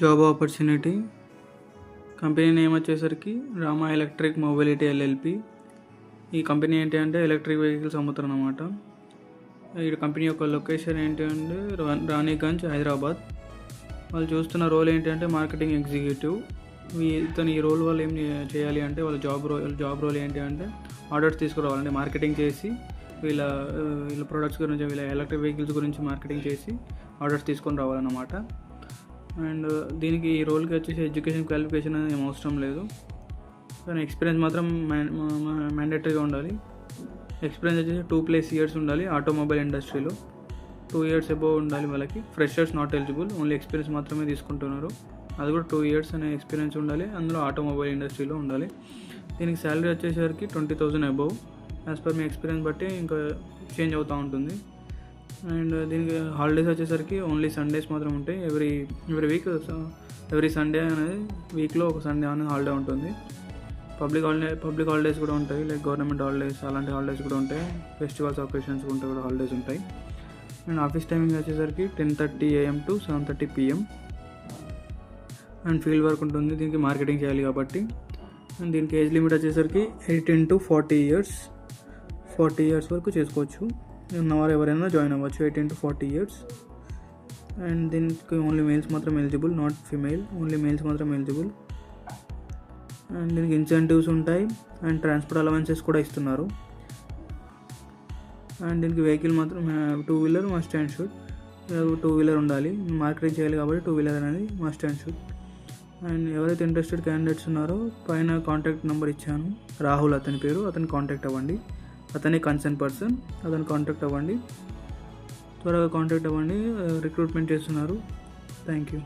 Job opportunity. Company name వచ్చేసరికి Rama electric mobility LLP. ఈ company ఏంటి అంటే ఎలక్ట్రిక్ వెహికల్స్ అమ్ముతారు అన్నమాట. ఈ కంపెనీ యొక్క లొకేషన్ ఏంటి అంటే రాణిగంజ్, హైదరాబాద్. వాళ్ళు చూస్తున్న రోల్ ఏంటి అంటే మార్కెటింగ్ ఎగ్జిక్యూటివ్. ఈ రోల్ వాళ్ళు ఏం చేయాలి అంటే వాళ్ళ జాబ్ రోల్ ఏంటి అంటే ఆర్డర్స్ తీసుకురావాలంటే మార్కెటింగ్ చేసి వీళ్ళ ప్రొడక్ట్స్ గురించి, వీళ్ళ ఎలక్ట్రిక్ వెహికల్స్ గురించి మార్కెటింగ్ చేసి ఆర్డర్స్ తీసుకొని రావాలన్నమాట. అండ్ దీనికి ఈ రోల్కి వచ్చేసి ఎడ్యుకేషన్ క్వాలిఫికేషన్ అనేది ఏం అవసరం లేదు, కానీ ఎక్స్పీరియన్స్ మాత్రం మ్యాండేటరీగా ఉండాలి. ఎక్స్పీరియన్స్ వచ్చేసి 2+ years ఉండాలి ఆటోమొబైల్ ఇండస్ట్రీలో. 2 years అబోవ్ ఉండాలి వాళ్ళకి. Freshers not eligible, only experience మాత్రమే తీసుకుంటున్నారు. అది కూడా 2 years అనే ఎక్స్పీరియన్స్ ఉండాలి, అందులో ఆటోమొబైల్ ఇండస్ట్రీలో ఉండాలి. దీనికి శాలరీ వచ్చేసరికి 20,000 అబోవ్. యాజ్ పర్ మీ ఎక్స్పీరియన్స్ బట్టి ఇంకా చేంజ్ అవుతూ ఉంటుంది. అండ్ దీనికి హాలిడేస్ వచ్చేసరికి ఓన్లీ సండేస్ మాత్రం ఉంటాయి. ఎవ్రీ వీక్ ఎవ్రీ సండే అనేది వీక్లో ఒక సండే అనేది హాలిడే ఉంటుంది. పబ్లిక్ హాలిడేస్ కూడా ఉంటాయి, లైక్ గవర్నమెంట్ హాలిడేస్, అలాంటి హాలిడేస్ కూడా ఉంటాయి. ఫెస్టివల్స్ అకేషన్స్ ఉంటాయి కూడా హాలిడేస్ ఉంటాయి. అండ్ ఆఫీస్ టైమింగ్ వచ్చేసరికి 10:30 AM to 7:30 PM. And field work ఉంటుంది, దీనికి మార్కెటింగ్ చేయాలి కాబట్టి. అండ్ దీనికి ఏజ్ లిమిట్ వచ్చేసరికి 18 to 40 years. 40 years వరకు చేసుకోవచ్చు, ఉన్నవారు ఎవరైనా జాయిన్ అవ్వచ్చు. 18 to 40 years. అండ్ దీనికి ఓన్లీ మేల్స్ మాత్రం eligible, not female, only males మాత్రం ఎలిజిబుల్. అండ్ దీనికి ఇన్సెంటివ్స్ ఉంటాయి అండ్ ట్రాన్స్పోర్ట్ అలవెన్సెస్ కూడా ఇస్తున్నారు. అండ్ దీనికి వెహికల్ మాత్రం 2-wheeler must and should. 2-wheeler ఉండాలి, మార్కెటింగ్ చేయాలి కాబట్టి 2-wheeler అనేది మస్ట్ అండ్ షుడ్. అండ్ ఎవరైతే ఇంట్రెస్టెడ్ క్యాండిడేట్స్ ఉన్నారో పైన కాంటాక్ట్ నెంబర్ ఇచ్చాను, రాహుల్ అతని పేరు, అతన్ని కాంటాక్ట్ అవ్వండి. అతనే కన్సర్న్ పర్సన్, అతను కాంటాక్ట్ అవ్వండి, త్వరగా కాంటాక్ట్ అవ్వండి. రిక్రూట్మెంట్ చేస్తున్నారు. Thank you.